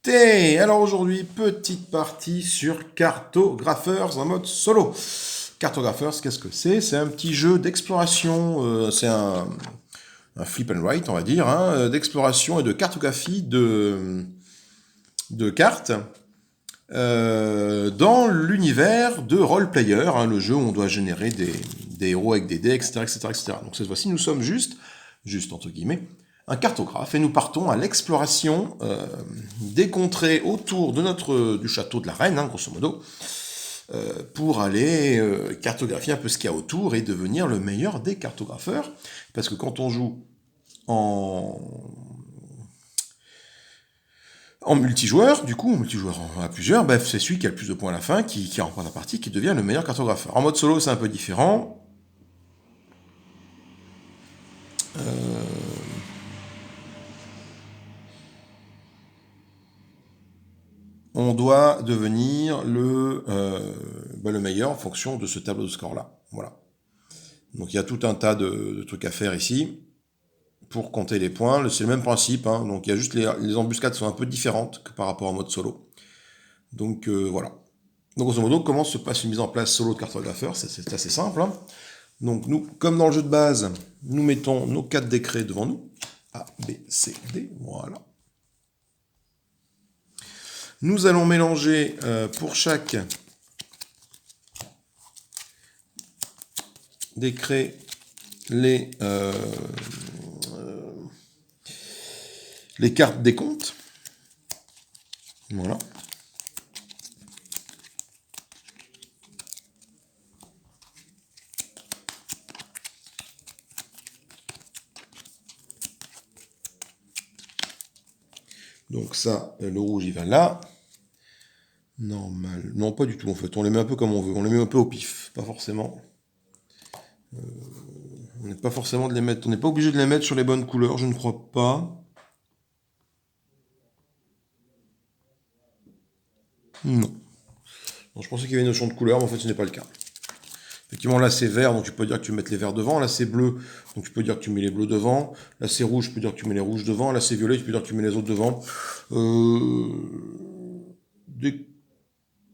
Alors aujourd'hui, petite partie sur Cartographers en mode solo. Cartographers, qu'est-ce que c'est? C'est un petit jeu d'exploration, c'est un flip and write, on va dire, hein, d'exploration et de cartographie de cartes dans l'univers de Role Player, hein, le jeu où on doit générer des héros avec des dés, etc., etc., etc. Donc cette fois-ci, nous sommes juste entre guillemets, un cartographe, et nous partons à l'exploration des contrées autour de du château de la Reine, hein, grosso modo, pour aller cartographier un peu ce qu'il y a autour et devenir le meilleur des cartographeurs. Parce que quand on joue en multijoueur, du coup, en multijoueur à plusieurs, bah, c'est celui qui a le plus de points à la fin, qui remporte la partie, qui devient le meilleur cartographeur. En mode solo, c'est un peu différent. On doit devenir le meilleur en fonction de ce tableau de score-là. Voilà. Donc il y a tout un tas de trucs à faire ici pour compter les points. C'est le même principe, hein. Donc il y a juste les embuscades sont un peu différentes que par rapport au mode solo. Donc voilà. Donc grosso modo, comment se passe une mise en place solo de cartographeur? C'est assez simple, hein. Donc nous, comme dans le jeu de base, nous mettons nos 4 décrets devant nous. A, B, C, D, voilà. Nous allons mélanger pour chaque décret les cartes des comptes. Voilà. Donc ça, le rouge, il va là. Normal. Non, pas du tout, en fait. On les met un peu comme on veut. On les met un peu au pif. Pas forcément. On n'est pas forcément de les mettre. On n'est pas obligé de les mettre sur les bonnes couleurs, je ne crois pas. Non. Je pensais qu'il y avait une notion de couleur, mais en fait, ce n'est pas le cas. Effectivement, là, c'est vert, donc tu peux dire que tu mets les verts devant. Là, c'est bleu, donc tu peux dire que tu mets les bleus devant. Là, c'est rouge, tu peux dire que tu mets les rouges devant. Là, c'est violet, tu peux dire que tu mets les autres devant. Des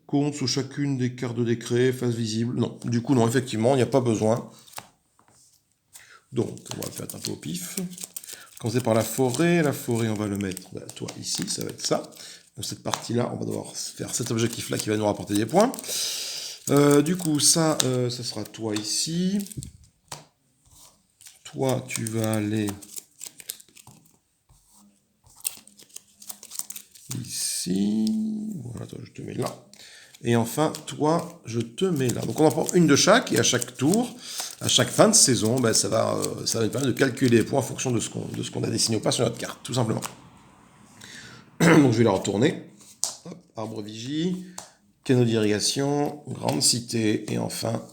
comptes sous chacune des cartes de décret, face visible. Non, du coup, non, effectivement, il n'y a pas besoin. Donc, on va le faire un peu au pif. Commencer par la forêt. La forêt, on va le mettre, toi, ici, ça va être ça. Donc, cette partie-là, on va devoir faire cet objectif-là qui va nous rapporter des points. Du coup, ça sera toi ici. Toi, tu vas aller ici. Voilà, toi, je te mets là. Et enfin, toi, je te mets là. Donc, on en prend une de chaque, et à chaque tour, à chaque fin de saison, ben, ça va nous permettre de calculer les points en fonction de ce qu'on a dessiné ou pas sur notre carte, tout simplement. Donc, je vais la retourner. Hop, arbre vigie, canaux d'irrigation, grande cité, et enfin,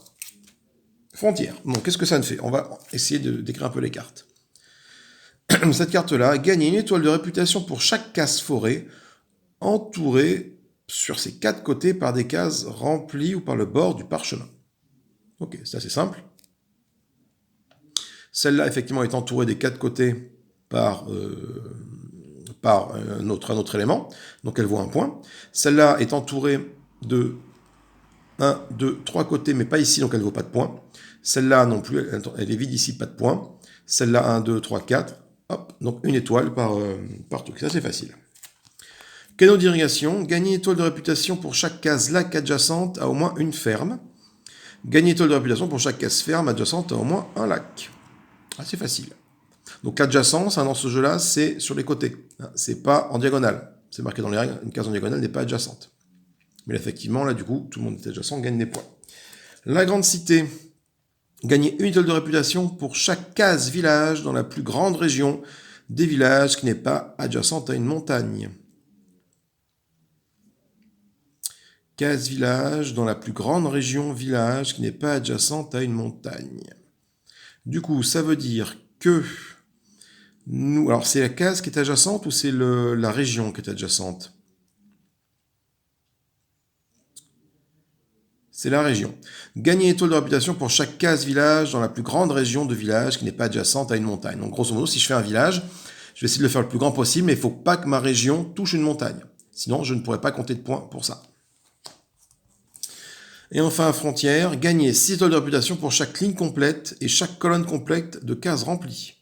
frontière. Donc, qu'est-ce que ça nous fait? On va essayer de décrire un peu les cartes. Cette carte-là, gagner une étoile de réputation pour chaque case forêt, entourée sur ses 4 côtés par des cases remplies ou par le bord du parchemin. Ok, c'est assez simple. Celle-là, effectivement, est entourée des 4 côtés par un autre élément, donc elle vaut un point. Celle-là est entourée de 1, 2, 3 côtés, mais pas ici, donc elle ne vaut pas de points. Celle-là non plus, elle est vide ici, pas de points. Celle-là, 1, 2, 3, 4. Hop, donc une étoile par truc. Ça, c'est facile. Canaux d'irrigation. Gagner une étoile de réputation pour chaque case lac adjacente à au moins une ferme. Gagner une étoile de réputation pour chaque case ferme adjacente à au moins un lac. Assez facile. Donc l'adjacence, hein, dans ce jeu-là, c'est sur les côtés. C'est pas en diagonale. C'est marqué dans les règles, une case en diagonale n'est pas adjacente. Mais effectivement, là, du coup, tout le monde est adjacent, gagne des points. La grande cité. Gagner une étoile de réputation pour chaque case village dans la plus grande région des villages qui n'est pas adjacente à une montagne. Case village dans la plus grande région village qui n'est pas adjacente à une montagne. Du coup, ça veut dire que nous... Alors, c'est la case qui est adjacente ou c'est la région qui est adjacente? C'est la région. Gagner une étoile de réputation pour chaque case village dans la plus grande région de village qui n'est pas adjacente à une montagne. Donc, grosso modo, si je fais un village, je vais essayer de le faire le plus grand possible, mais il ne faut pas que ma région touche une montagne. Sinon, je ne pourrais pas compter de points pour ça. Et enfin, frontière, gagner 6 étoiles de réputation pour chaque ligne complète et chaque colonne complète de cases remplies.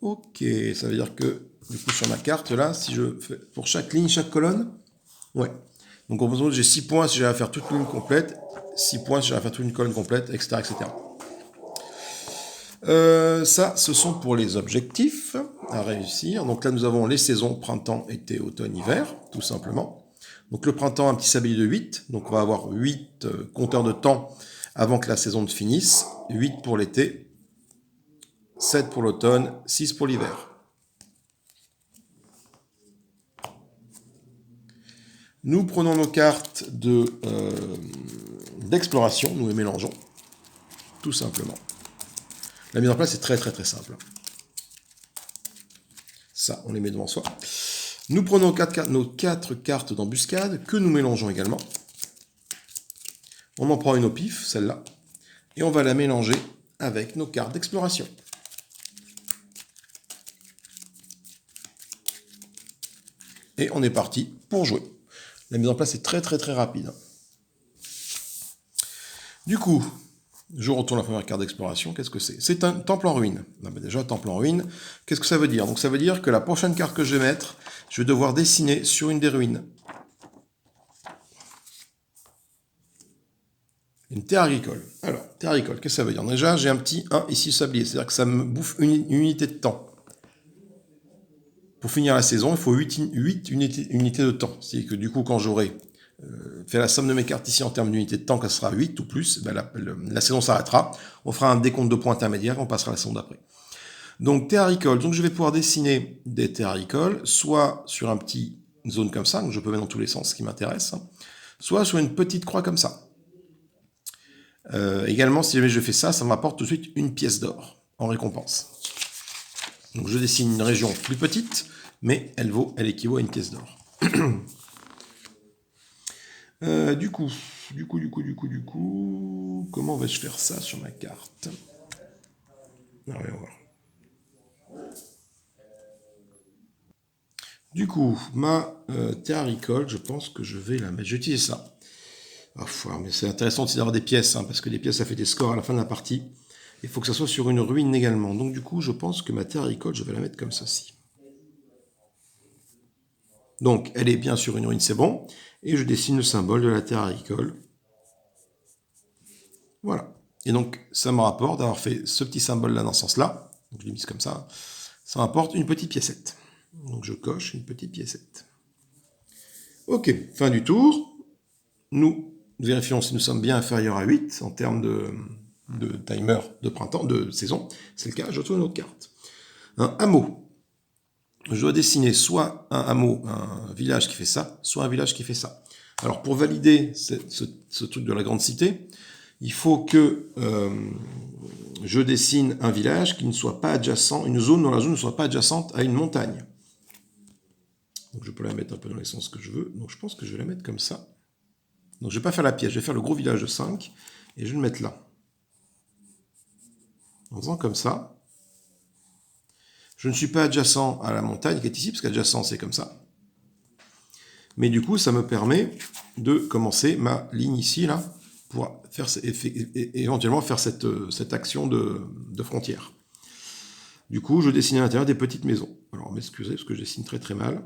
Ok, ça veut dire que, du coup, sur ma carte, là, si je fais pour chaque ligne, chaque colonne, ouais. Donc, en gros, j'ai 6 points si j'ai à faire toute une ligne complète, 6 points si j'ai à faire toute une colonne complète, etc. etc. Ça, ce sont pour les objectifs à réussir. Donc là, nous avons les saisons printemps, été, automne, hiver, tout simplement. Donc le printemps, un petit sablier de 8. Donc on va avoir 8 compteurs de temps avant que la saison ne finisse. 8 pour l'été, 7 pour l'automne, 6 pour l'hiver. Nous prenons nos cartes d'exploration, nous les mélangeons, tout simplement. La mise en place est très très très simple. Ça, on les met devant soi. Nous prenons nos 4 cartes d'embuscade que nous mélangeons également. On en prend une au pif, celle-là, et on va la mélanger avec nos cartes d'exploration. Et on est parti pour jouer. La mise en place est très très très rapide. Du coup, je retourne la première carte d'exploration. Qu'est-ce que c'est? C'est un temple en ruine. Déjà, temple en ruine, qu'est-ce que ça veut dire? Donc ça veut dire que la prochaine carte que je vais mettre, je vais devoir dessiner sur une des ruines. Une terre agricole. Alors, terre agricole, qu'est-ce que ça veut dire? Déjà, j'ai un petit 1 ici sablier, c'est-à-dire que ça me bouffe une unité de temps. Pour finir la saison, il faut 8 unités de temps. C'est-à-dire que du coup, quand j'aurai fait la somme de mes cartes ici en termes d'unités de temps, que ce sera 8 ou plus, ben la saison s'arrêtera. On fera un décompte de points intermédiaires, on passera à la saison d'après. Donc, terre agricole. Donc, je vais pouvoir dessiner des terres agricoles, soit sur un petit zone comme ça, donc je peux mettre dans tous les sens ce qui m'intéresse, soit sur une petite croix comme ça. Également, si jamais je fais ça, ça m'apporte tout de suite une pièce d'or en récompense. Donc je dessine une région plus petite, mais elle équivaut à une pièce d'or. Du coup, comment vais-je faire ça sur ma carte? Alors, on va voir. Du coup, ma terre agricole, je pense que je vais la mettre. Je vais utiliser ça. Mais c'est intéressant aussi d'avoir des pièces, parce que les pièces, ça fait des scores à la fin de la partie. Il faut que ça soit sur une ruine également. Donc du coup, je pense que ma terre agricole, je vais la mettre comme ceci. Donc, elle est bien sur une ruine, c'est bon. Et je dessine le symbole de la terre agricole. Voilà. Et donc, ça me rapporte d'avoir fait ce petit symbole-là dans ce sens-là. Donc, je l'ai mis comme ça. Ça m'apporte une petite piécette. Donc, je coche une petite piécette. Ok, fin du tour. Nous vérifions si nous sommes bien inférieurs à 8 en termes de timer de printemps, de saison. C'est le cas, je retrouve une autre carte. Un hameau. Je dois dessiner soit un hameau, un village qui fait ça, soit un village qui fait ça. Alors, pour valider ce truc de la grande cité, il faut que je dessine un village qui ne soit pas adjacent, une zone dont la zone ne soit pas adjacente à une montagne. Donc je peux la mettre un peu dans les sens que je veux. Donc je pense que je vais la mettre comme ça. Donc je ne vais pas faire la pièce, je vais faire le gros village de 5 et je vais le mettre là. En faisant comme ça, je ne suis pas adjacent à la montagne qui est ici, parce qu'adjacent c'est comme ça. Mais du coup, ça me permet de commencer ma ligne ici, là, pour faire, éventuellement faire cette action de frontière. Du coup, je dessine à l'intérieur des petites maisons. Alors, m'excusez, parce que je dessine très très mal.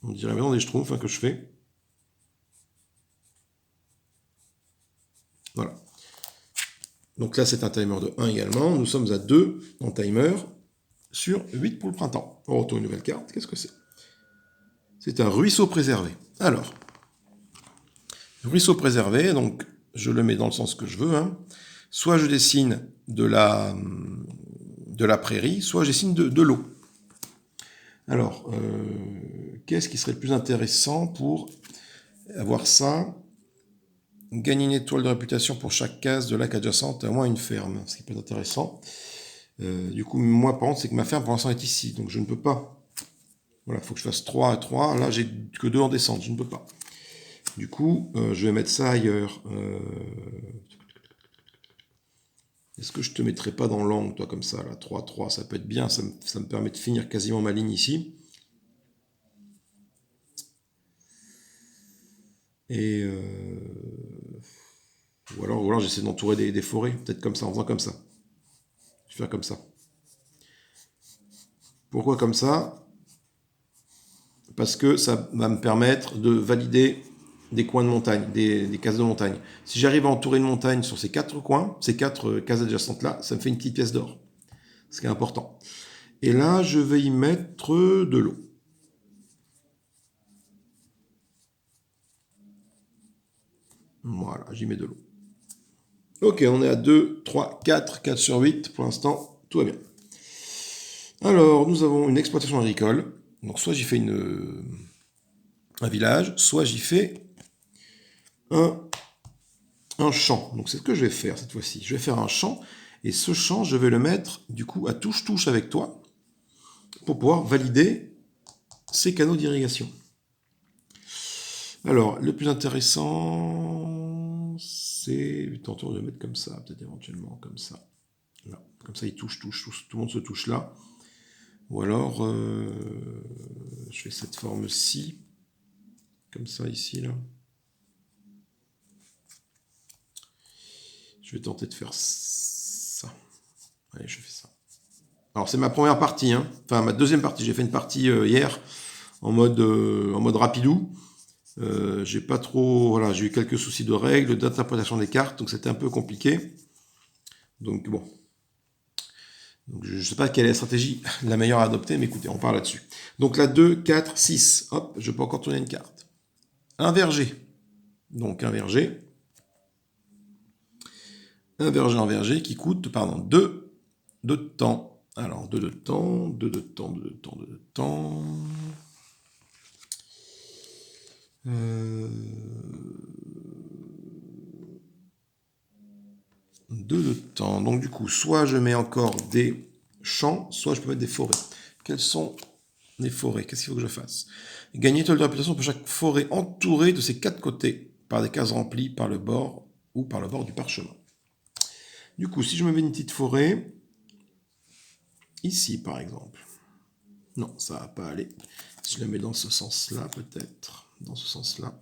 On dirait maintenant des schtroumpfs que je fais. Voilà. Donc là, c'est un timer de 1 également. Nous sommes à 2 en timer sur 8 pour le printemps. On retourne une nouvelle carte. Qu'est-ce que c'est? C'est un ruisseau préservé. Alors, ruisseau préservé, donc je le mets dans le sens que je veux. Soit je dessine de la prairie, soit je dessine de l'eau. Alors, qu'est-ce qui serait le plus intéressant pour avoir ça? Gagner une étoile de réputation pour chaque case de lac adjacente à moins une ferme, ce qui peut être intéressant. Du coup, moi, par contre, c'est que ma ferme, pour l'instant, est ici, donc je ne peux pas. Voilà, il faut que je fasse 3 à 3. Là, j'ai que 2 en descente, je ne peux pas. Du coup, je vais mettre ça ailleurs. Est-ce que je te mettrai pas dans l'angle, toi, comme ça, là, 3, 3, ça peut être bien, ça me permet de finir quasiment ma ligne ici. Et ou alors j'essaie d'entourer des forêts, peut-être comme ça, en faisant comme ça. Je vais faire comme ça. Pourquoi comme ça? Parce que ça va me permettre de valider des coins de montagne, des cases de montagne. Si j'arrive à entourer une montagne sur ces 4 coins, ces 4 cases adjacentes là, ça me fait une petite pièce d'or. Ce qui est important. Et là, je vais y mettre de l'eau. Voilà, j'y mets de l'eau. Ok, on est à 2, 3, 4, 4 sur 8. Pour l'instant, tout va bien. Alors, nous avons une exploitation agricole. Donc, soit j'y fais un village, soit j'y fais un champ. Donc, c'est ce que je vais faire cette fois-ci. Je vais faire un champ. Et ce champ, je vais le mettre, du coup, à touche-touche avec toi pour pouvoir valider ces canaux d'irrigation. Alors, le plus intéressant, c'est... Tantôt, on va le mettre comme ça, peut-être éventuellement comme ça. Là. Comme ça, il touche, tout le monde se touche là. Ou alors, je fais cette forme-ci, comme ça, ici, là. Je vais tenter de faire ça. Allez, je fais ça. Alors, c'est ma première partie, hein. Enfin, ma deuxième partie. J'ai fait une partie hier, en mode rapidou. J'ai pas trop... Voilà, j'ai eu quelques soucis de règles, d'interprétation des cartes, donc c'était un peu compliqué. Donc, bon. Donc, je ne sais pas quelle est la stratégie la meilleure à adopter, mais écoutez, on parle là-dessus. Donc là, 2, 4, 6. Hop, je peux encore tourner une carte. Un verger. Donc un verger. Un verger qui coûte, pardon, 2 de temps. Alors, 2 de temps, 2 de temps, 2 de temps, 2 de temps. 2 de temps. Donc du coup, soit je mets encore des champs, soit je peux mettre des forêts. Quelles sont les forêts? Qu'est-ce qu'il faut que je fasse? Gagner étoile de réputation pour chaque forêt entourée de ses 4 côtés par des cases remplies par le bord ou par le bord du parchemin. Du coup, si je me mets une petite forêt, ici par exemple, non, ça va pas aller. Si je la mets dans ce sens-là, peut-être, dans ce sens-là.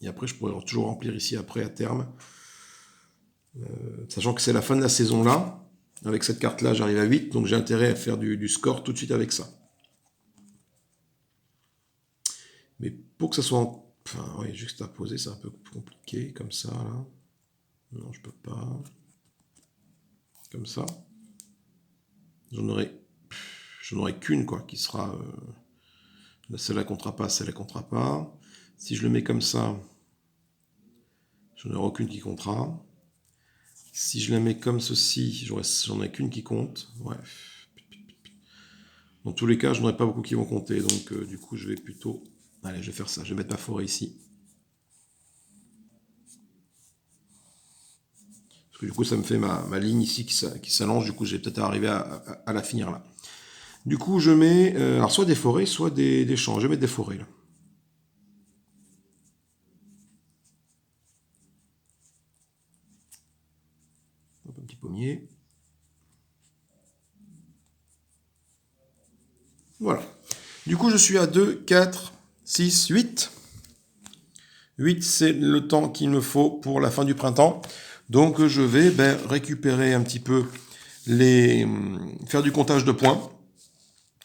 Et après, je pourrais toujours remplir ici après à terme. Sachant que c'est la fin de la saison là. Avec cette carte-là, j'arrive à 8, donc j'ai intérêt à faire du score tout de suite avec ça. Mais pour que ça soit... Enfin, oui, juste à poser, c'est un peu compliqué, comme ça, là. Non, je peux pas. Comme ça. J'en aurai qu'une, quoi, qui sera... celle-là comptera pas, celle-là comptera pas. Si je le mets comme ça, j'en aurai aucune qui comptera. Si je la mets comme ceci, j'en ai qu'une qui compte. Ouais. Dans tous les cas, je n'aurai pas beaucoup qui vont compter. Donc, du coup, je vais plutôt... Allez, je vais faire ça. Je vais mettre ma forêt ici. Parce que du coup, ça me fait ma ligne ici qui s'allonge. Du coup, j'ai peut-être arrivé à la finir là. Du coup, je mets... alors, soit des forêts, soit des champs. Je vais mettre des forêts là. Un petit pommier. Voilà. Du coup, je suis à 2, 4, 6, 8. 8, c'est le temps qu'il me faut pour la fin du printemps. Donc, je vais récupérer un petit peu faire du comptage de points.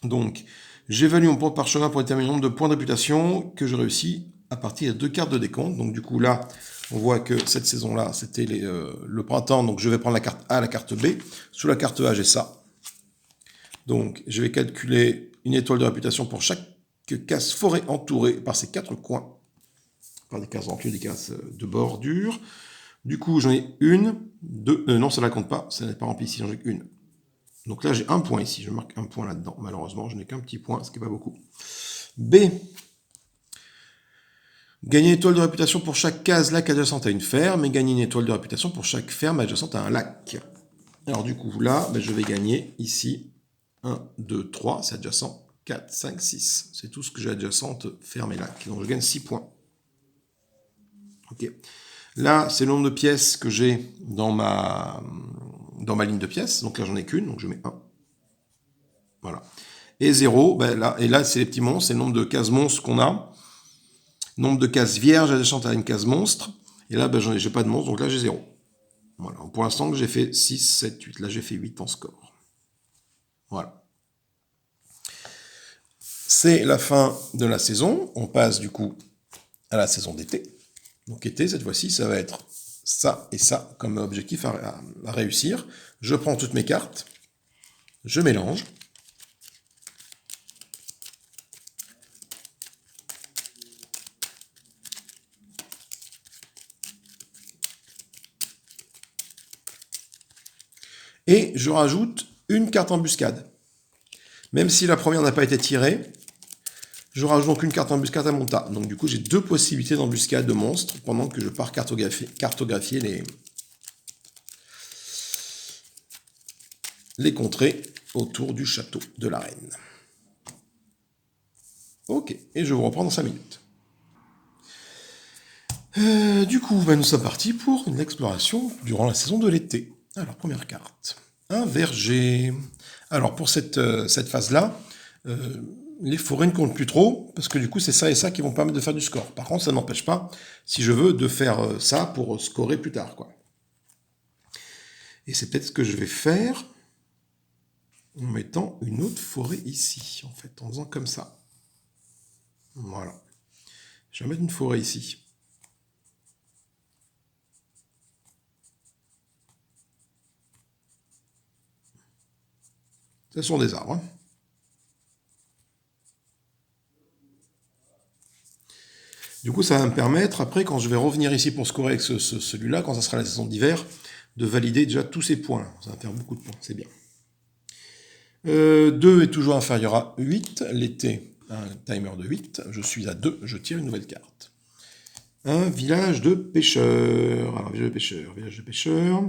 Donc, j'évalue mon point de parchemin pour déterminer le nombre de points de réputation que je réussis à partir de 2 cartes de décompte. Donc, du coup, là, on voit que cette saison-là, c'était le printemps. Donc, je vais prendre la carte A, la carte B. Sous la carte A, j'ai ça. Donc, je vais calculer une étoile de réputation pour chaque case forêt entourée par ces 4 coins. Par des cases remplies, des cases de bordure. Du coup, j'en ai une, deux... non, ça ne la compte pas. Ça n'est pas rempli ici, j'en ai qu'une. Donc là, j'ai un point ici. Je marque un point là-dedans. Malheureusement, je n'ai qu'un petit point, ce qui n'est pas beaucoup. B. Gagner une étoile de réputation pour chaque case lac adjacente à une ferme et gagner une étoile de réputation pour chaque ferme adjacente à un lac. Alors du coup, là, je vais gagner ici 1, 2, 3, c'est adjacent. 4, 5, 6. C'est tout ce que j'ai adjacente, ferme et lac. Donc je gagne 6 points. Ok. Là, c'est le nombre de pièces que j'ai dans dans ma ligne de pièces. Donc là, j'en ai qu'une, donc je mets 1. Voilà. Et 0, ben là, et là, c'est les petits monstres, c'est le nombre de cases monstres qu'on a. Nombre de cases vierges adjacentes à une case monstre. Et là, ben, j'ai pas de monstre, donc là, j'ai 0. Voilà. Pour l'instant, j'ai fait 6, 7, 8. Là, j'ai fait 8 en score. Voilà. C'est la fin de la saison. On passe du coup à la saison d'été. Donc été, cette fois-ci, ça va être ça et ça comme objectif à réussir. Je prends toutes mes cartes, je mélange. Et je rajoute une carte embuscade. Même si la première n'a pas été tirée, je rajoute donc une carte embuscade à mon tas. Donc du coup, j'ai 2 possibilités d'embuscade de monstres pendant que je pars cartographier les contrées autour du château de la reine. Ok, et je vous reprends dans 5 minutes. Du coup, nous sommes partis pour une exploration durant la saison de l'été. Alors, première carte. Un verger. Alors, pour cette phase-là, les forêts ne comptent plus trop, parce que du coup, c'est ça et ça qui vont permettre de faire du score. Par contre, ça n'empêche pas, si je veux, de faire ça pour scorer plus tard, quoi. Et c'est peut-être ce que je vais faire en mettant une autre forêt ici, en fait, en faisant comme ça. Voilà. Je vais mettre une forêt ici. Ce sont des arbres. Du coup, ça va me permettre, après, quand je vais revenir ici pour scorer avec celui-là, quand ça sera la saison d'hiver, de valider déjà tous ces points. Ça va me faire beaucoup de points, c'est bien. 2 est toujours inférieur à 8. L'été, un timer de 8. Je suis à 2, je tire une nouvelle carte. Un village de pêcheurs. Alors, village de pêcheurs. Village de pêcheurs.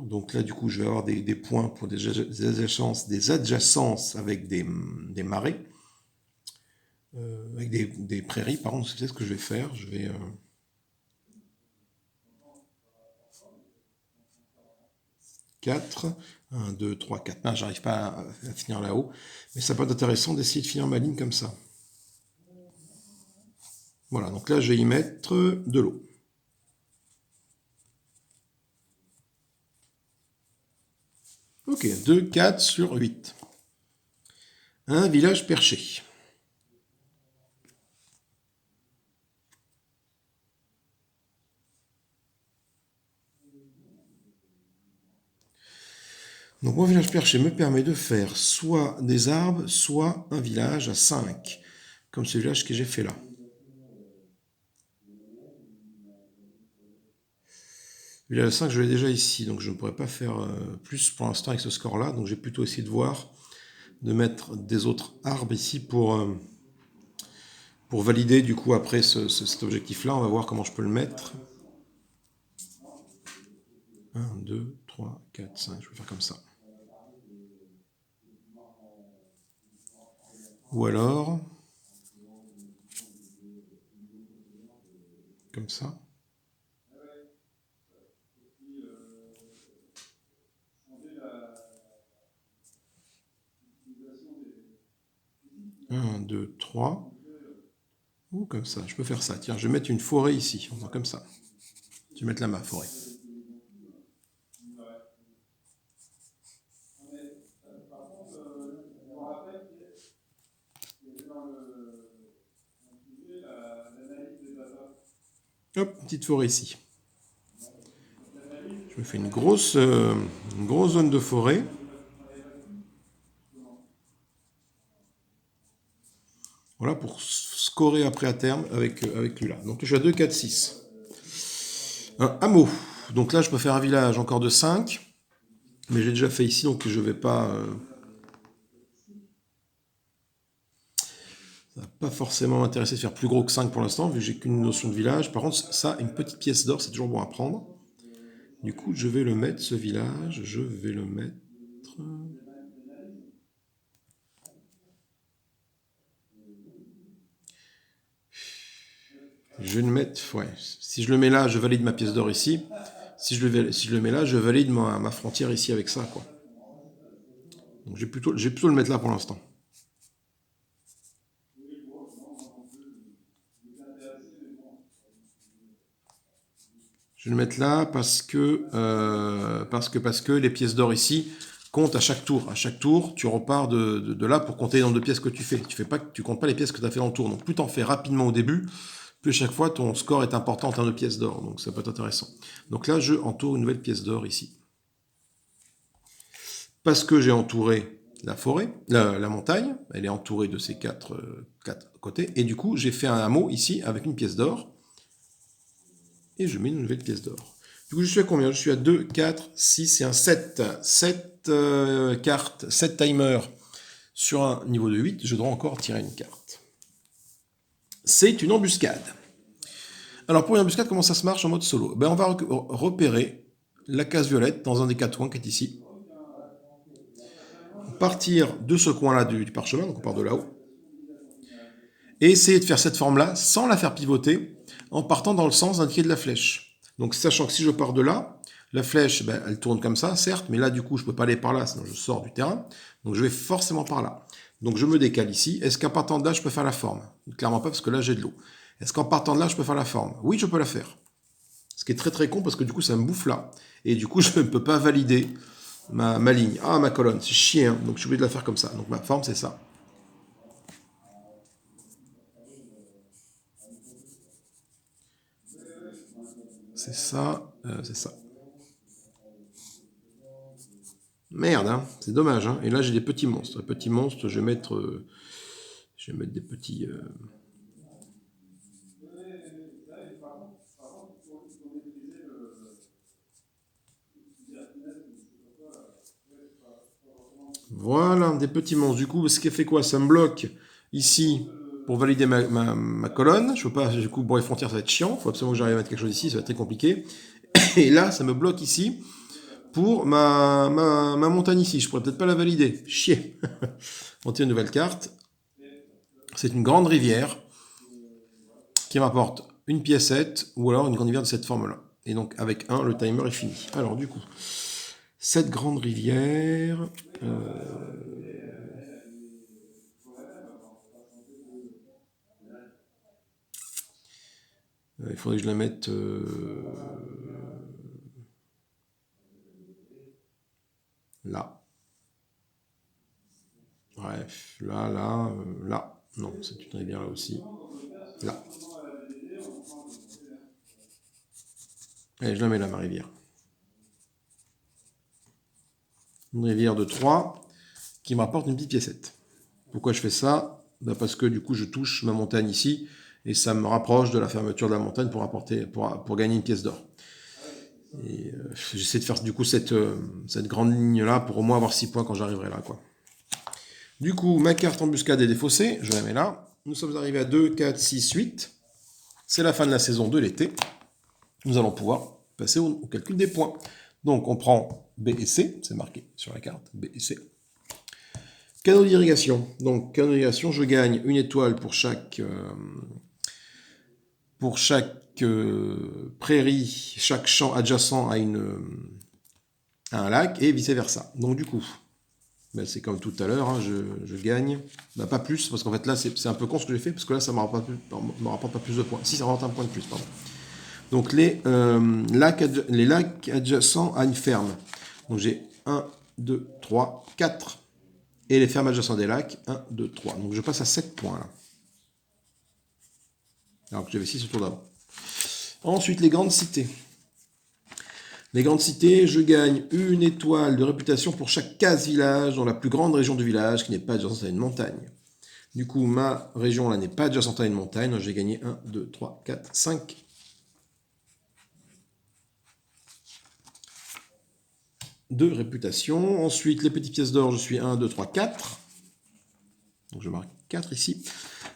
Donc là, du coup, je vais avoir des points pour des adjacences avec des marais. Avec des prairies, par contre, c'est ce que je vais faire. Je vais... 4. 1, 2, 3, 4. Non, j'arrive pas à finir là-haut. Mais ça peut être intéressant d'essayer de finir ma ligne comme ça. Voilà, donc là, je vais y mettre de l'eau. Ok, 2, 4 sur 8. Un village perché. Donc mon village perché me permet de faire soit des arbres, soit un village à 5, comme ce village que j'ai fait là. Le village à 5, je l'ai déjà ici, donc je ne pourrais pas faire plus pour l'instant avec ce score-là, donc j'ai plutôt essayé de voir, de mettre des autres arbres ici pour valider du coup après cet objectif-là. On va voir comment je peux le mettre. 1, 2, 3, 4, 5, je vais faire comme ça. Ou alors, comme ça. Un, 2, 3. Ou comme ça, je peux faire ça. Tiens, je vais mettre une forêt ici, comme ça. Je vais mettre là ma forêt. Hop, petite forêt ici. Je me fais une grosse zone de forêt. Voilà, pour scorer après à terme avec lui là. Donc je suis à 2, 4, 6. Un hameau. Donc là, je peux faire un village encore de 5. Mais j'ai déjà fait ici, donc je ne vais pas... ça va pas forcément m'intéresser de faire plus gros que 5 pour l'instant, vu que j'ai qu'une notion de village. Par contre, ça, une petite pièce d'or, c'est toujours bon à prendre. Du coup, je vais le mettre, ce village. Je vais le mettre... Je vais le mettre, ouais. Si je le mets là, je valide ma pièce d'or ici. Si je le mets là, je valide ma frontière ici avec ça, quoi. Donc je vais plutôt le mettre là pour l'instant. Je vais le mettre là parce que les pièces d'or ici comptent à chaque tour. À chaque tour, tu repars de là pour compter les nombres de pièces que tu fais. Tu comptes pas les pièces que tu as fait dans le tour. Donc plus tu en fais rapidement au début, plus chaque fois ton score est important en termes de pièces d'or. Donc ça peut être intéressant. Donc là, je entoure une nouvelle pièce d'or ici. Parce que j'ai entouré la forêt, la montagne, elle est entourée de ces quatre côtés. Et du coup, j'ai fait un hameau ici avec une pièce d'or. Et je mets une nouvelle pièce d'or. Du coup, je suis à combien? Je suis à 2, 4, 6 et un 7. 7 cartes, 7 timers sur un niveau de 8. Je dois encore tirer une carte. C'est une embuscade. Alors, pour une embuscade, comment ça se marche en mode solo? On va repérer la case violette dans un des 4 coins qui est ici. Partir de ce coin-là du parchemin, donc on part de là-haut. Et essayer de faire cette forme-là sans la faire pivoter en partant dans le sens indiqué de la flèche. Donc, sachant que si je pars de là, la flèche, elle tourne comme ça, certes, mais là, du coup, je ne peux pas aller par là, sinon je sors du terrain. Donc, je vais forcément par là. Donc, je me décale ici. Est-ce qu'en partant de là, je peux faire la forme? Clairement pas, parce que là, j'ai de l'eau. Est-ce qu'en partant de là, je peux faire la forme? Oui, je peux la faire. Ce qui est très très con, parce que du coup, ça me bouffe là. Et du coup, je ne peux pas valider ma ligne. Ah, ma colonne, c'est chiant. Donc, je suis obligé de la faire comme ça. Donc, ma forme, c'est ça. C'est ça, c'est ça. Merde, hein, c'est dommage. Hein. Et là, j'ai des petits monstres. Les petits monstres, je vais mettre des petits... Voilà, des petits monstres. Du coup, ce qui fait quoi? Ça me bloque ici pour valider ma colonne. Je peux pas, du coup, pour les frontières, ça va être chiant. Il faut absolument que j'arrive à mettre quelque chose ici, ça va être très compliqué. Et là, ça me bloque ici pour ma montagne ici. Je pourrais peut-être pas la valider. Chier. On tire une nouvelle carte. C'est une grande rivière qui m'apporte une piécette ou alors une grande rivière de cette forme-là. Et donc, avec 1, le timer est fini. Alors, du coup, cette grande rivière... il faudrait que je la mette... là. Bref, là. Non, c'est une rivière là aussi. Là. Allez, je la mets là, ma rivière. Une rivière de 3 qui me rapporte une petite piécette. Pourquoi je fais ça? Parce que du coup, je touche ma montagne ici et ça me rapproche de la fermeture de la montagne pour gagner une pièce d'or. Et j'essaie de faire du coup cette grande ligne-là pour au moins avoir 6 points quand j'arriverai là, quoi. Du coup, ma carte embuscade est défaussée, je la mets là. Nous sommes arrivés à 2, 4, 6, 8. C'est la fin de la saison de l'été. Nous allons pouvoir passer au calcul des points. Donc, on prend B et C, c'est marqué sur la carte, B et C. Canaux d'irrigation. Donc, canaux d'irrigation, je gagne une étoile pour chaque prairie, chaque champ adjacent à un lac, et vice-versa. Donc, du coup, c'est comme tout à l'heure, hein, je gagne, pas plus, parce qu'en fait là, c'est un peu con ce que j'ai fait, parce que là, ça ne me rapporte pas plus de points. Si, ça rapporte un point de plus, pardon. Donc, les lacs adjacents à une ferme. Donc, j'ai 1, 2, 3, 4. Et les fermes adjacentes des lacs, 1, 2, 3. Donc, je passe à 7 points, là. Alors que j'avais 6 au tour d'avant. Ensuite, les grandes cités. Les grandes cités, je gagne une étoile de réputation pour chaque case-village dans la plus grande région du village qui n'est pas adjacente à une montagne. Du coup, ma région là n'est pas adjacente à une montagne, donc j'ai gagné 1, 2, 3, 4, 5. De réputation. Ensuite, les petites pièces d'or, je suis 1, 2, 3, 4. Donc je marque 4 ici.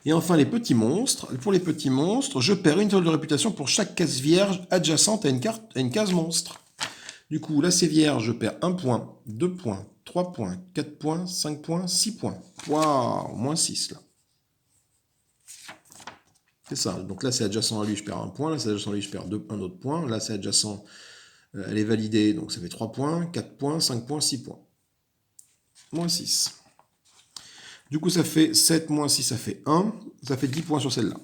Et enfin, les petits monstres. Pour les petits monstres, je perds une étoile de réputation pour chaque case vierge adjacente à une case monstre. Du coup, là, c'est vierge, je perds 1 point, 2 points, 3 points, 4 points, 5 points, 6 points. Waouh, moins 6 là. C'est ça. Donc là, c'est adjacent à lui, je perds un point. Là, c'est adjacent à lui, je perds un autre point. Là, c'est adjacent, elle est validée, donc ça fait 3 points, 4 points, 5 points, 6 points. Moins 6. Du coup, ça fait 7 moins 6, ça fait 1. Ça fait 10 points sur celle-là.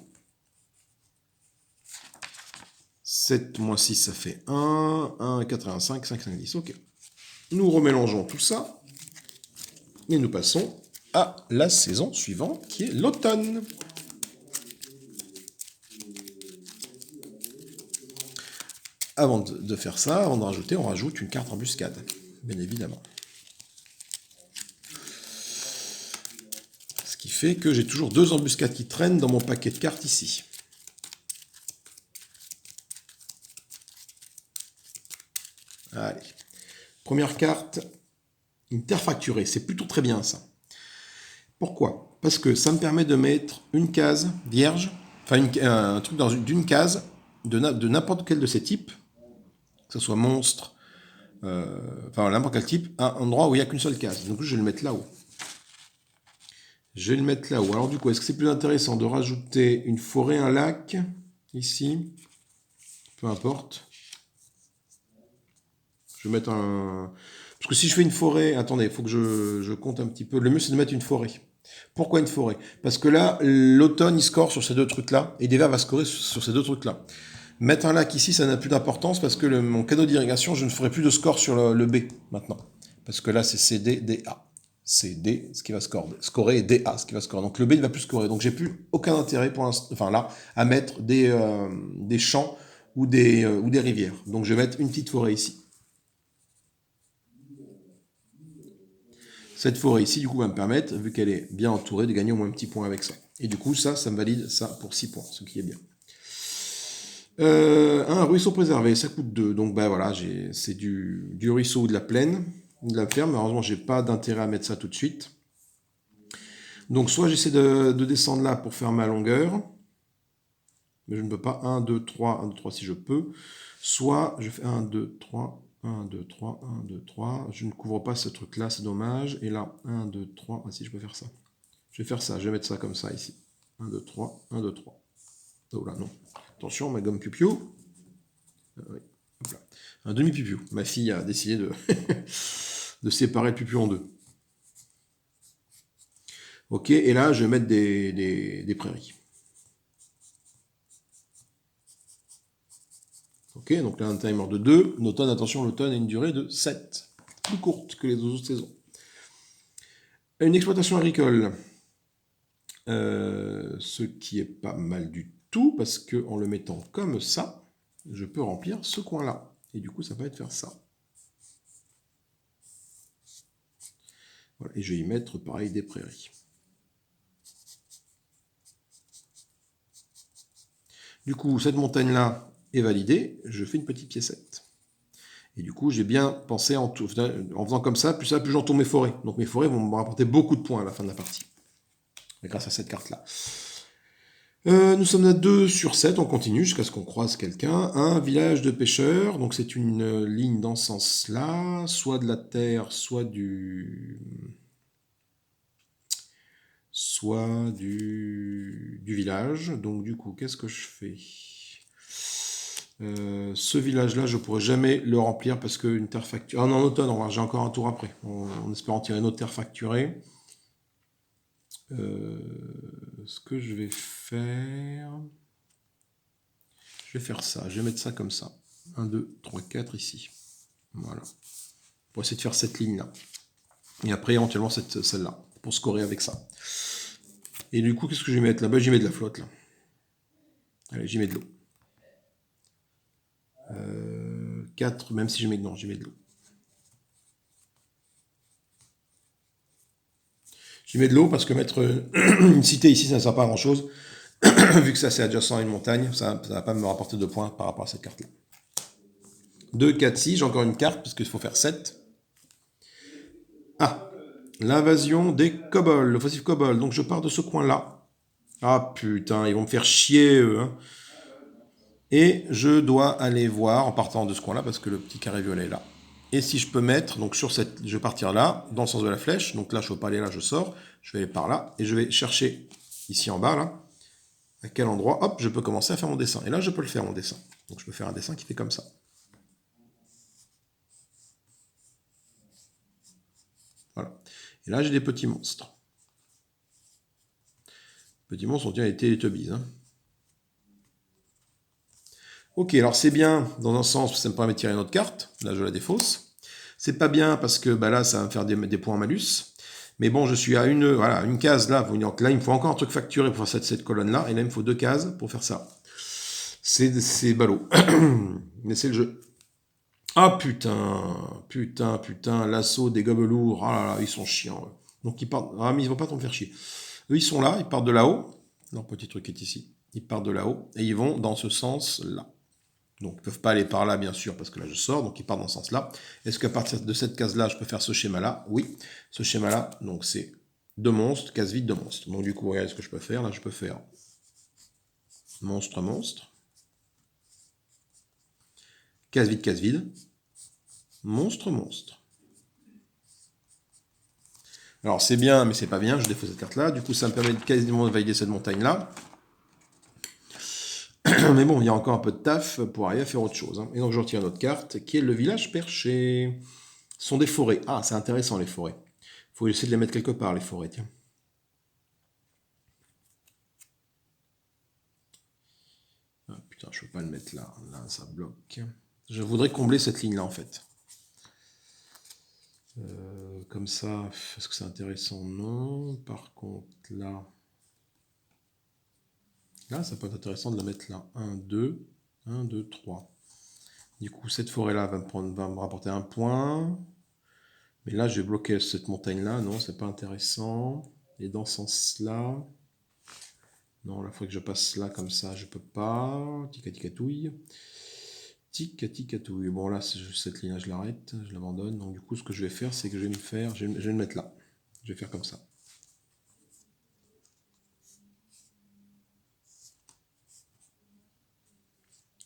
7 moins 6, ça fait 1. 1, 85, 5, 5, 10. Ok. Nous remélangeons tout ça. Et nous passons à la saison suivante, qui est l'automne. Avant de faire ça, avant de rajouter, on rajoute une carte embuscade, bien évidemment. Ce qui fait que j'ai toujours 2 embuscades qui traînent dans mon paquet de cartes ici. Allez. Première carte, une terre fracturée. C'est plutôt très bien ça. Pourquoi? Parce que ça me permet de mettre une case vierge, enfin un truc d'une case de n'importe quel de ces types, que ce soit monstre, enfin n'importe quel type, à un endroit où il n'y a qu'une seule case. Donc je vais le mettre là-haut. Je vais le mettre là-haut. Alors du coup, est-ce que c'est plus intéressant de rajouter une forêt, un lac, ici? Peu importe. Je vais mettre un... Parce que si je fais une forêt... Attendez, il faut que je compte un petit peu. Le mieux, c'est de mettre une forêt. Pourquoi une forêt? Parce que là, l'automne, il score sur ces 2 trucs-là, et l'hiver va scorer sur ces 2 trucs-là. Mettre un lac ici, ça n'a plus d'importance, parce que mon canot d'irrigation, je ne ferai plus de score sur le B, maintenant. Parce que là, c'est CD, DA. C'est D, ce qui va scorer, et DA, ce qui va scorer. Donc le B ne va plus scorer. Donc j'ai plus aucun intérêt pour l'instant, enfin là, à mettre des champs ou des rivières. Donc je vais mettre une petite forêt ici. Cette forêt ici, du coup, va me permettre, vu qu'elle est bien entourée, de gagner au moins un petit point avec ça. Et du coup, ça me valide ça pour 6 points, ce qui est bien. Un ruisseau préservé, ça coûte 2. Donc ben voilà, c'est du ruisseau ou de la plaine, de la ferme. Malheureusement, j'ai pas d'intérêt à mettre ça tout de suite. Donc soit j'essaie de descendre là pour faire ma longueur, mais je ne peux pas. 1, 2, 3, 1, 2, 3 si je peux. Soit je fais 1, 2, 3, 1, 2, 3, 1, 2, 3. Je ne couvre pas ce truc-là, c'est dommage. Et là, 1, 2, 3. Ah si, je peux faire ça. Je vais faire ça, je vais mettre ça comme ça ici. 1, 2, 3, 1, 2, 3. Oh là, non. Attention, ma gomme piou-piou. Oui. Hop là. Un demi-pipiou. Ma fille a décidé de séparer le pipiou en 2. Ok, et là, je vais mettre des prairies. Ok, donc là, un timer de 2. L'automne, attention, l'automne a une durée de 7. Plus courte que les autres saisons. Une exploitation agricole. Ce qui est pas mal du tout, parce qu'en le mettant comme ça, je peux remplir ce coin-là. Et du coup, ça va être faire ça. Voilà, et je vais y mettre, pareil, des prairies. Du coup, cette montagne-là est validée. Je fais une petite piécette. Et du coup, j'ai bien pensé en faisant comme ça, plus j'entoure mes forêts. Donc mes forêts vont me rapporter beaucoup de points à la fin de la partie. Grâce à cette carte-là. Nous sommes à 2 sur 7, on continue jusqu'à ce qu'on croise quelqu'un. Un village de pêcheurs, donc c'est une ligne dans ce sens-là, soit de la terre, soit du village. Donc du coup, qu'est-ce que je fais? Ce village-là, je pourrais jamais le remplir parce qu'une terre facturée... Ah non, en automne, j'ai encore un tour après, en espérant tirer une autre terre facturée. Ce que je vais faire... Je vais faire ça, je vais mettre ça comme ça. 1, 2, 3, 4 ici. Voilà. Pour essayer de faire cette ligne-là. Et après, éventuellement, celle-là. Pour scorer avec ça. Et du coup, qu'est-ce que je vais mettre là-bas? J'y mets de la flotte, là. Allez, j'y mets de l'eau. 4, même si je mets... Non, j'y mets de l'eau. J'y mets de l'eau parce que mettre une cité ici, ça ne sert pas à grand-chose. Vu que ça, c'est adjacent à une montagne, ça ne va pas me rapporter de points par rapport à cette carte-là. 2, 4, 6, j'ai encore une carte parce qu'il faut faire 7. Ah, l'invasion des kobolds, l'offensive kobold. Donc je pars de ce coin-là. Ah putain, ils vont me faire chier, eux. Hein. Et je dois aller voir en partant de ce coin-là parce que le petit carré violet est là. Et si je peux mettre, donc sur cette, je vais partir là, dans le sens de la flèche. Donc là, je ne peux pas aller là, je sors. Je vais aller par là et je vais chercher ici en bas, là. à quel endroit, hop, je peux commencer à faire mon dessin. Et là, je peux le faire, mon dessin. Donc, je peux faire un dessin qui fait comme ça. Voilà. Et là, j'ai des petits monstres. Petits monstres, on dirait les Teletubbies. Hein. Ok, alors c'est bien dans un sens, ça me permet de tirer une autre carte. Là, je la défausse. C'est pas bien parce que bah, là, ça va me faire des points en malus. Mais bon, je suis à une case là. Donc là, il me faut encore un truc facturé pour faire cette colonne-là. Et là, il me faut 2 cases pour faire ça. C'est ballot. Mais c'est le jeu. Ah putain, l'assaut des gobelours. Ah là là, ils sont chiants. Eux. Donc ils partent. Ah, mais ils vont pas trop me faire chier. Eux, ils sont là, ils partent de là-haut. Leur petit truc est ici. Ils partent de là-haut et ils vont dans ce sens-là. Donc, ils ne peuvent pas aller par là, bien sûr, parce que là, je sors, donc ils partent dans ce sens-là. Est-ce qu'à partir de cette case-là, je peux faire ce schéma-là? Oui. Ce schéma-là, donc c'est 2 monstres, case vide, 2 monstres. Donc, du coup, regardez ce que je peux faire. Là, je peux faire monstre, monstre. Case vide. Monstre, monstre. Alors, c'est bien, mais c'est pas bien. Je défausse cette carte-là. Du coup, ça me permet de quasiment de valider cette montagne-là. Mais bon, il y a encore un peu de taf pour arriver à faire autre chose. Hein. Et donc, je retire une autre carte, qui est le village perché. Ce sont des forêts. Ah, c'est intéressant, les forêts. Il faut essayer de les mettre quelque part, les forêts, tiens. Ah, putain, je ne peux pas le mettre là. Là, ça bloque. Je voudrais combler cette ligne-là, en fait. Comme ça, est-ce que c'est intéressant? Non. Par contre, là... Là, ça peut être intéressant de la mettre là. 1, 2, 1, 2, 3. Du coup, cette forêt-là va me rapporter un point. Mais là, je vais bloquer cette montagne-là. Non, c'est pas intéressant. Et dans ce sens-là... Non, là, il faudrait que je passe là comme ça. Je peux pas. Tic-tic-touille. Tic-tic-touille. Bon, là, cette ligne-là, je l'arrête. Je l'abandonne. Donc, du coup, ce que je vais faire, c'est que je vais me faire... Je vais le mettre là. Je vais faire comme ça.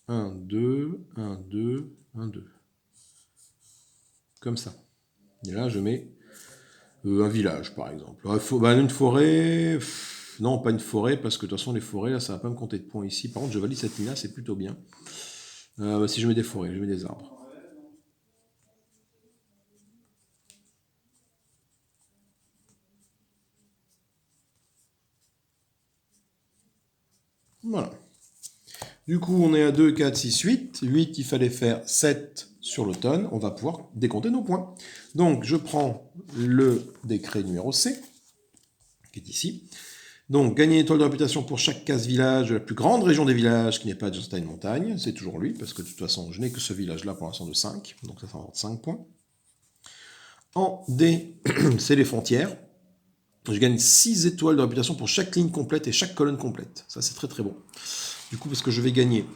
1, 2, 1, 2, 1, 2. Comme ça. Et là, je mets un village, par exemple. Une forêt... non, pas une forêt, parce que de toute façon, les forêts, là, ça va pas me compter de points ici. Par contre, je valide cette ligne-là, c'est plutôt bien. Si je mets des forêts, je mets des arbres. Voilà. Du coup, on est à 2, 4, 6, 8. 8, il fallait faire 7 sur l'automne. On va pouvoir décompter nos points. Donc, je prends le décret numéro C, qui est ici. Donc, gagner une étoile de réputation pour chaque case village de la plus grande région des villages qui n'est pas juste une montagne. C'est toujours lui, parce que de toute façon, je n'ai que ce village-là pour l'instant de 5. Donc, ça rapporte 5 points. En D, c'est les frontières. Je gagne 6 étoiles de réputation pour chaque ligne complète et chaque colonne complète. Ça, c'est très très bon. Du coup, parce que je vais gagner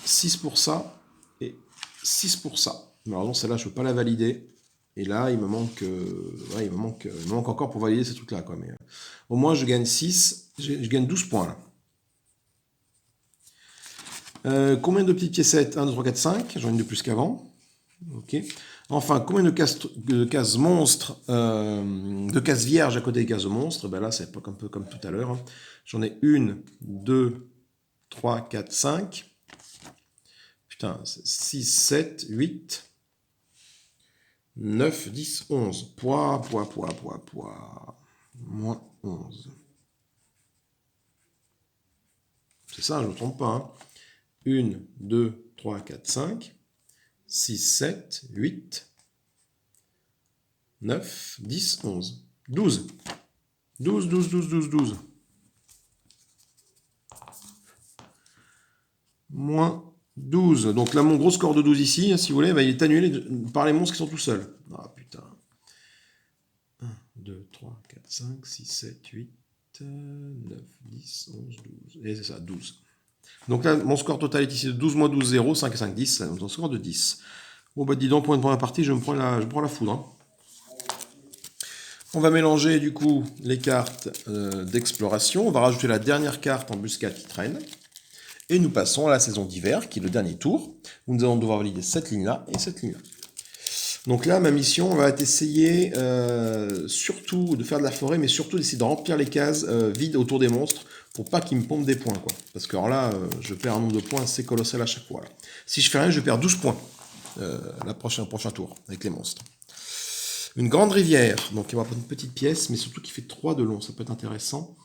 6 pour ça et 6 pour ça. Alors non, celle-là, je ne peux pas la valider. Et là, il me manque encore pour valider ces trucs-là. Mais au moins, je gagne 6. Je gagne 12 points. Là. Combien de petites piécettes? 1, 2, 3, 4, 5. J'en ai une de plus qu'avant. Ok. Enfin, combien de cases monstres, de cases vierges à côté des cases monstres? Ben là, c'est un peu comme tout à l'heure. Hein. J'en ai 1, 2, 3, 4, 5. Putain, 6, 7, 8, 9, 10, 11. Poids. Moins 11. C'est ça, je ne me trompe pas. 1, 2, 3, 4, 5. 6, 7, 8, 9, 10, 11. 12. 12. Moins 12. Donc là, mon gros score de 12 ici, si vous voulez, il est annulé par les monstres qui sont tout seuls. Ah putain. 1, 2, 3, 4, 5, 6, 7, 8, 9, 10, 11, 12. Et c'est ça, 12. Donc là, mon score total est ici de 12 moins 12, 0, 5 et 5, 10. Donc un score de 10. Bon bah dis donc, pour la partie, je prends la foudre. Hein. On va mélanger du coup les cartes d'exploration. On va rajouter la dernière carte en embuscade qui traîne. Et nous passons à la saison d'hiver, qui est le dernier tour, où nous allons devoir valider cette ligne-là et cette ligne-là. Donc là, ma mission va être essayer surtout de faire de la forêt, mais surtout d'essayer de remplir les cases vides autour des monstres pour pas qu'il me pompe des points, quoi. Parce que alors là, je perds un nombre de points assez colossal à chaque fois. Là. Si je fais rien, je perds 12 points prochain tour avec les monstres. Une grande rivière, donc il va prendre une petite pièce, mais surtout qui fait 3 de long, ça peut être intéressant.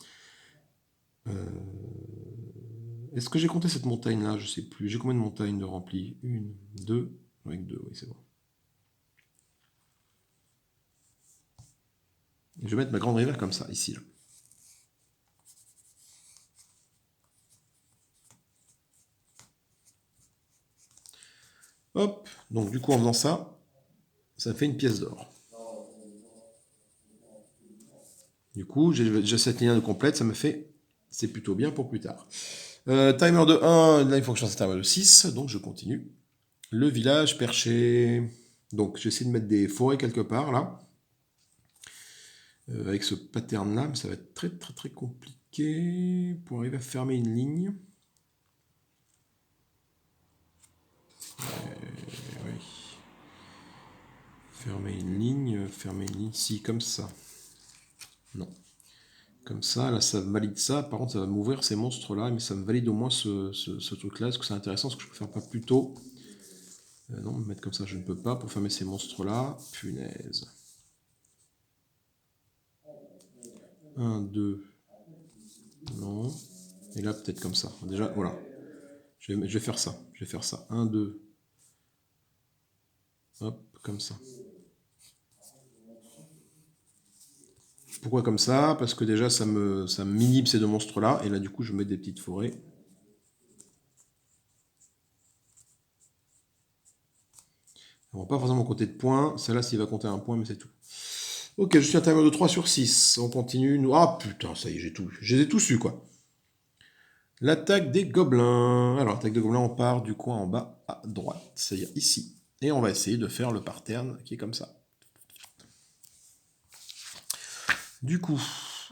Est-ce que j'ai compté cette montagne-là? Je sais plus. J'ai combien de montagnes de remplies? 1, 2, avec 2, oui, c'est bon. Et je vais mettre ma grande rivière comme ça, ici. Là. Hop, donc du coup en faisant ça, ça fait une pièce d'or. Du coup, j'ai déjà cette ligne de complète, ça me fait... C'est plutôt bien pour plus tard. Timer de 1, là il faut que je fasse un timer de 6, donc je continue. Le village perché. Donc j'essaie de mettre des forêts quelque part là. Avec ce pattern là, mais ça va être très très très compliqué pour arriver à fermer une ligne. Oui. Fermer une ligne, si comme ça. Non. Comme ça, là ça valide ça, par contre ça va m'ouvrir ces monstres là, mais ça me valide au moins ce truc là, est-ce que c'est intéressant, est-ce que je peux faire pas plus tôt? Non, me mettre comme ça je ne peux pas, pour fermer ces monstres là, punaise. 1, 2, non, et là peut-être comme ça, déjà voilà, je vais faire ça, 1, 2, hop, comme ça. Pourquoi comme ça? Parce que déjà ça me m'inhibe ces deux monstres là, et là du coup je mets des petites forêts. On va pas forcément compter de points, celle-là s'il va compter un point, mais c'est tout. Ok, je suis un timer de 3 sur 6, on continue, ah putain, ça y est, je les ai tous su quoi. L'attaque des gobelins. Alors, l'attaque des gobelins, on part du coin en bas à droite, c'est-à-dire ici. Et on va essayer de faire le pattern qui est comme ça. Du coup,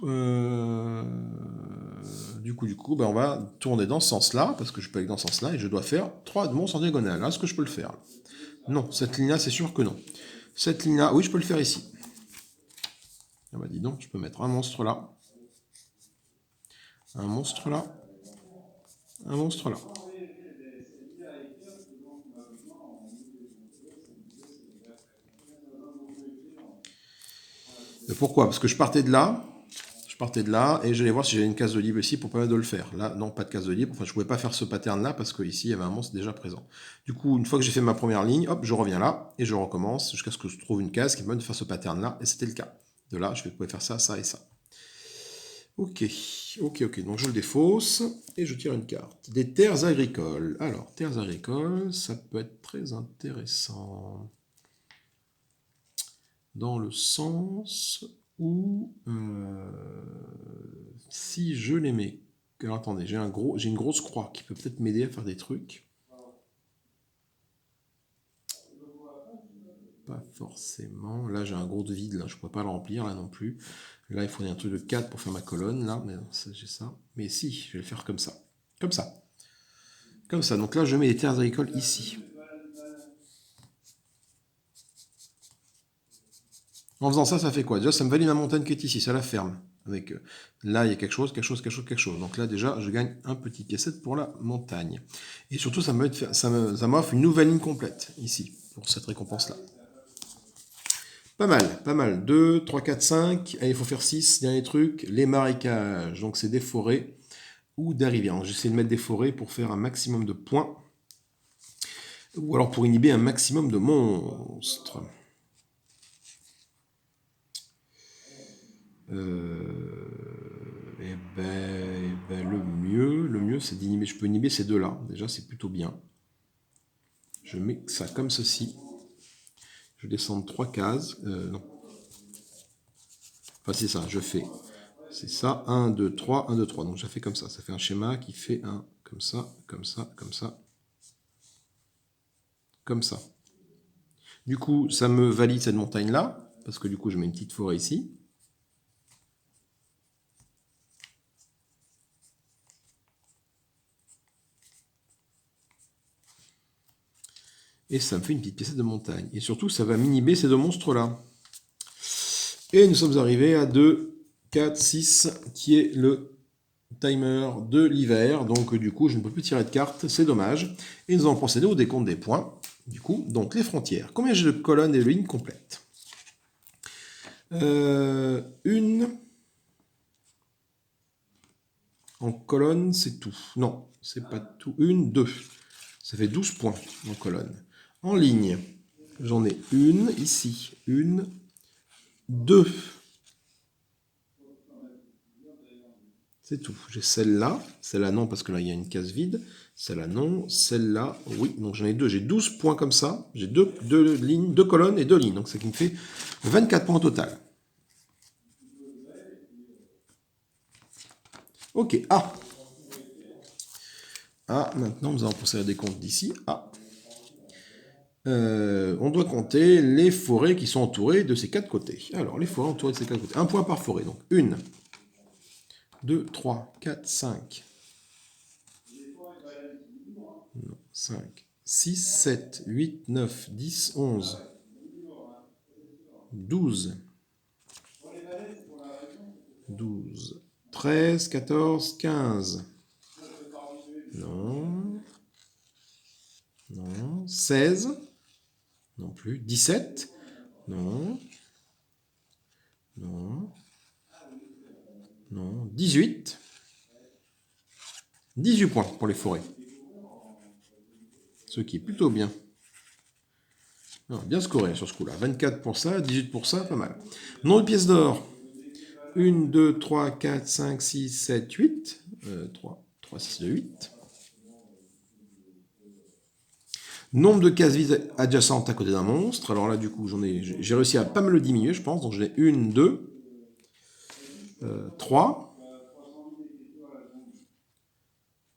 ben on va tourner dans ce sens-là, parce que je peux aller dans ce sens-là, et je dois faire 3 monstres en diagonale. Est-ce que je peux le faire? Non, cette ligne-là, c'est sûr que non. Cette ligne-là, oui, je peux le faire ici. Ah bah dis donc, je peux mettre un monstre là, un monstre là, un monstre là. Pourquoi? Parce que je partais de là, et j'allais voir si j'avais une case de libre ici pour permettre de le faire. Là, non, pas de case de libre. Enfin, je pouvais pas faire ce pattern-là parce qu'ici, il y avait un monstre déjà présent. Du coup, une fois que j'ai fait ma première ligne, hop, je reviens là et je recommence jusqu'à ce que je trouve une case qui me permet de faire ce pattern-là. Et c'était le cas. De là, je pouvais faire ça, ça et ça. Ok. Donc, je le défausse et je tire une carte. Des terres agricoles. Alors, terres agricoles, ça peut être très intéressant. Dans le sens où si je les mets... Alors attendez, j'ai une grosse croix qui peut peut-être m'aider à faire des trucs. Pas forcément. Là, j'ai un gros de vide, là, je ne pourrais pas le remplir, là non plus. Là, il faudrait un truc de 4 pour faire ma colonne, là, mais j'ai ça. Mais si, je vais le faire comme ça. Comme ça. Comme ça. Donc là, je mets les terres agricoles ici. En faisant ça, ça fait quoi? Déjà, ça me valide ma montagne qui est ici, ça la ferme. Avec, là, il y a quelque chose. Donc là, déjà, je gagne un petit piécette pour la montagne. Et surtout, ça m'offre une nouvelle ligne complète, ici, pour cette récompense-là. Pas mal. 2, 3, 4, 5. Allez, il faut faire 6. Dernier truc, les marécages. Donc, c'est des forêts ou des rivières. J'essaie de mettre des forêts pour faire un maximum de points. Ou alors pour inhiber un maximum de monstres. Le mieux c'est d'inhiber. Je peux inhiber ces deux-là. Déjà, c'est plutôt bien. Je mets ça comme ceci. Je descends 3 cases. Non. Enfin, c'est ça, je fais. C'est ça, 1, 2, 3, 1, 2, 3. Donc, je fais comme ça. Ça fait un schéma qui fait un comme ça, comme ça, comme ça. Comme ça. Du coup, ça me valide cette montagne-là. Parce que du coup, je mets une petite forêt ici. Et ça me fait une petite pièce de montagne. Et surtout, ça va m'inhiber ces deux monstres-là. Et nous sommes arrivés à 2, 4, 6, qui est le timer de l'hiver, donc du coup je ne peux plus tirer de carte, c'est dommage. Et nous allons procéder au décompte des points. Du coup, donc les frontières. Combien j'ai de colonnes et de lignes complètes? Une... En colonne, c'est tout. Non, c'est pas tout. Une, deux. Ça fait 12 points en colonne. En ligne, j'en ai une ici. Une, deux. C'est tout. J'ai celle-là. Celle-là, non, parce que là, il y a une case vide. Celle-là, non. Celle-là, oui. Donc, j'en ai deux. J'ai 12 points comme ça. J'ai deux lignes, deux colonnes et deux lignes. Donc, ça qui me fait 24 points au total. Ok. Ah. Ah, maintenant, nous allons procéder à des comptes d'ici. Ah. On doit compter les forêts qui sont entourées de ces quatre côtés. Alors, les forêts entourées de ces quatre côtés. Un point par forêt. Donc, 1, 2, 3, 4, 5. 5, 6, 7, 8, 9, 10, 11, 12, 12, 13, 14, 15. Non. Non. 16. Non plus. 17. Non. Non. Non. 18. 18 points pour les forêts. Ce qui est plutôt bien. Non, bien scoré sur ce coup-là. 24 pour ça, 18 pour ça, pas mal. Nombre de pièces d'or. 1, 2, 3, 4, 5, 6, 7, 8. 3, 6, 2, 8. Nombre de cases vides adjacentes à côté d'un monstre. Alors là, du coup, j'ai réussi à pas me le diminuer, je pense. Donc j'en ai 1, 2, 3,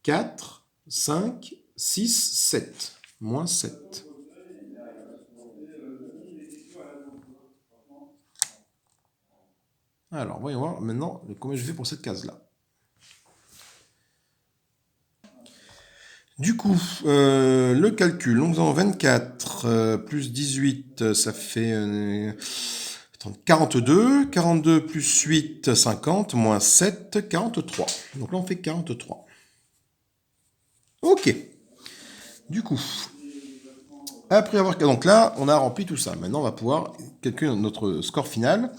4, 5, 6, 7. Moins 7. Alors, voyons voir maintenant combien je fais pour cette case-là. Du coup, le calcul, nous avons 24 plus 18, ça fait 42. 42 plus 8, 50, moins 7, 43. Donc là, on fait 43. Ok. Du coup, après avoir... Donc là, on a rempli tout ça. Maintenant, on va pouvoir calculer notre score final.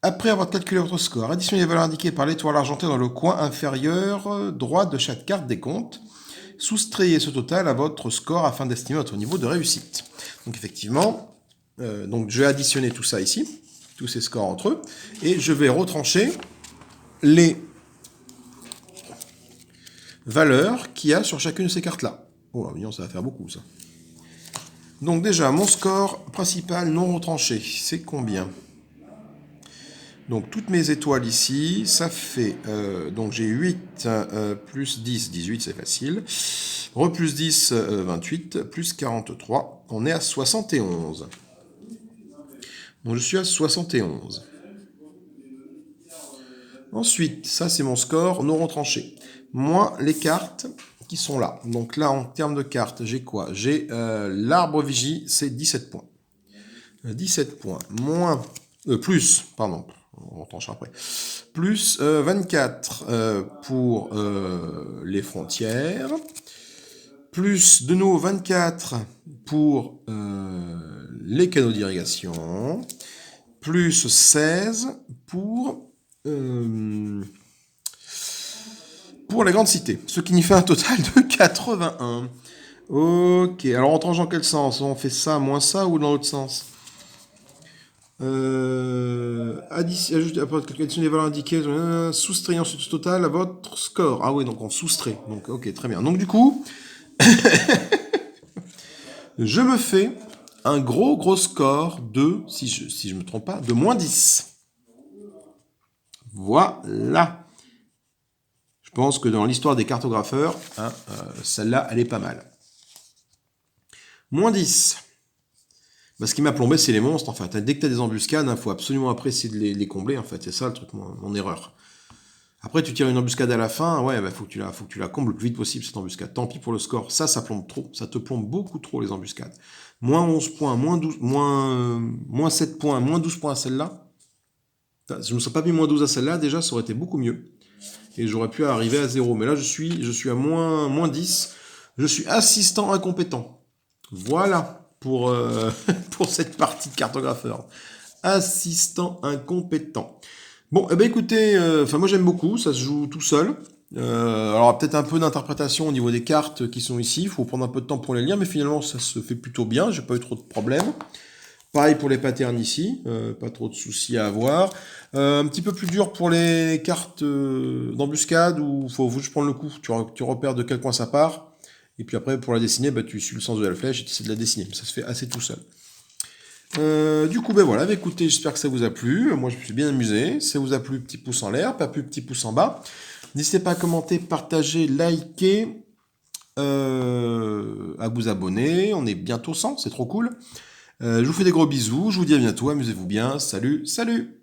Après avoir calculé votre score, additionnez les valeurs indiquées par l'étoile argentée dans le coin inférieur droit de chaque carte des comptes. Soustrayez ce total à votre score afin d'estimer votre niveau de réussite. Donc effectivement, donc je vais additionner tout ça ici, tous ces scores entre eux, et je vais retrancher les valeurs qu'il y a sur chacune de ces cartes-là. Oh, mignon, ça va faire beaucoup, ça. Donc déjà, mon score principal non retranché, c'est combien? Donc toutes mes étoiles ici, ça fait... donc j'ai 8 plus 10, 18, c'est facile. Re plus 10, 28, plus 43, on est à 71. Donc je suis à 71. Ensuite, ça c'est mon score non retranché. Moins les cartes qui sont là. Donc là, en termes de cartes, j'ai quoi? J'ai l'arbre vigie, c'est 17 points. 17 points. Moins... plus, pardon. On retranchera après. Plus 24 pour les frontières. Plus de nouveau 24 pour les canaux d'irrigation. Plus 16 pour la grande cité. Ce qui nous fait un total de 81. Ok, alors on tranche dans quel sens? On fait ça moins ça ou dans l'autre sens? Ajoutez les valeurs indiquées, soustrayant ce total à votre score. Ah oui, donc on soustrait. Donc ok, très bien. Donc du coup, je me fais un gros score de, si je me trompe pas, de moins 10. Voilà. Je pense que dans l'histoire des cartographeurs, celle-là, elle est pas mal. Moins 10. Bah, ce qui m'a plombé, c'est les monstres, en fait. Dès que tu as des embuscades, il faut absolument après essayer de les combler, en fait. C'est ça le truc, mon erreur. Après, tu tires une embuscade à la fin, ouais, bah, faut que tu la combles le plus vite possible, cette embuscade. Tant pis pour le score. Ça plombe trop. Ça te plombe beaucoup trop, les embuscades. Moins 11 points, moins 7 points, moins 12 points à celle-là. Je ne me serais pas mis moins 12 à celle-là, déjà, ça aurait été beaucoup mieux. et j'aurais pu arriver à 0. Mais là, je suis à moins 10. Je suis assistant incompétent. Voilà pour, pour cette partie de cartographeur. Assistant incompétent. Bon, eh ben écoutez, moi j'aime beaucoup, ça se joue tout seul. Alors peut-être un peu d'interprétation au niveau des cartes qui sont ici, il faut prendre un peu de temps pour les lire, mais finalement ça se fait plutôt bien, j'ai pas eu trop de problèmes. Pareil pour les patterns ici, pas trop de soucis à avoir. Un petit peu plus dur pour les cartes d'embuscade, où faut juste prendre le coup, tu repères de quel coin ça part, et puis après pour la dessiner, tu suis le sens de la flèche et tu essaies de la dessiner, ça se fait assez tout seul. Du coup, ben voilà, écoutez, j'espère que ça vous a plu. Moi, je me suis bien amusé. Si ça vous a plu, petit pouce en l'air, pas plu, petit pouce en bas. N'hésitez pas à commenter, partager, liker, à vous abonner. On est bientôt 100, c'est trop cool. Je vous fais des gros bisous. Je vous dis à bientôt. Amusez-vous bien. Salut, salut!